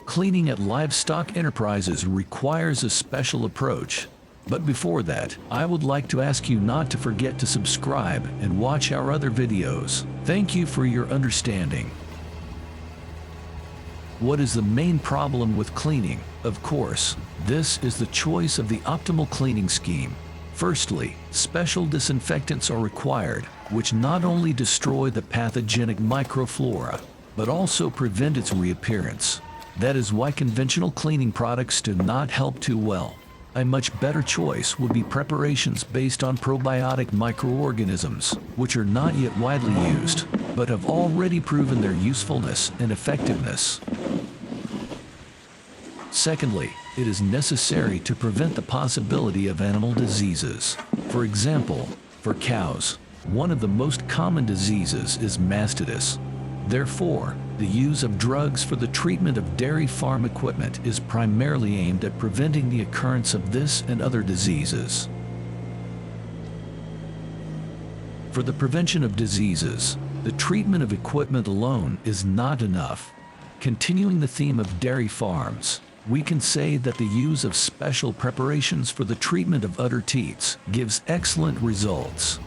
Cleaning at livestock enterprises requires a special approach. But before that, I would like to ask you not to forget to subscribe and watch our other videos. Thank you for your understanding. What is the main problem with cleaning? Of course, this is the choice of the optimal cleaning scheme. Firstly, special disinfectants are required, which not only destroy the pathogenic microflora, but also prevent its reappearance. That is why conventional cleaning products do not help too well. A much better choice would be preparations based on probiotic microorganisms, which are not yet widely used, but have already proven their usefulness and effectiveness. Secondly, it is necessary to prevent the possibility of animal diseases. For example, for cows, one of the most common diseases is mastitis. Therefore, the use of drugs for the treatment of dairy farm equipment is primarily aimed at preventing the occurrence of this and other diseases. For the prevention of diseases, the treatment of equipment alone is not enough. Continuing the theme of dairy farms, we can say that the use of special preparations for the treatment of udder teats gives excellent results.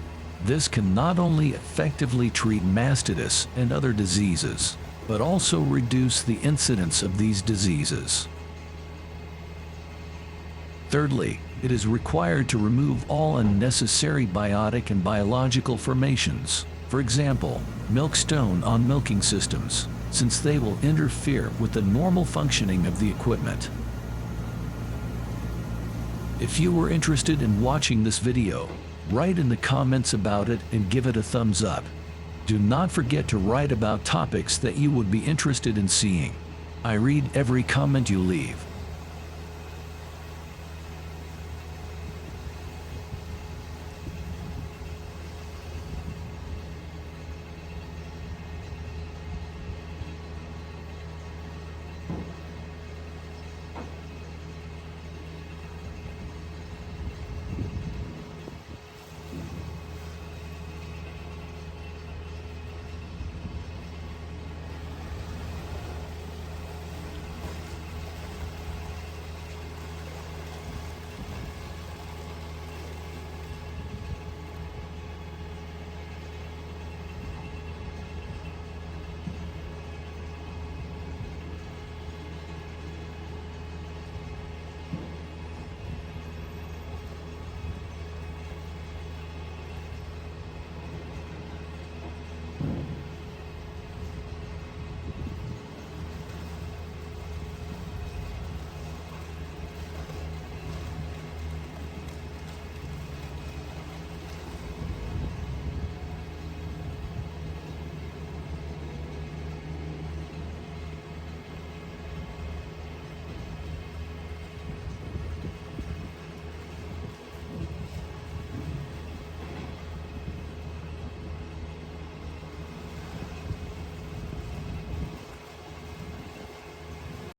This can not only effectively treat mastitis and other diseases, but also reduce the incidence of these diseases. Thirdly, it is required to remove all unnecessary biotic and biological formations, for example, milkstone on milking systems, since they will interfere with the normal functioning of the equipment. If you were interested in watching this video, write in the comments about it and give it a thumbs up. Do not forget to write about topics that you would be interested in seeing. I read every comment you leave.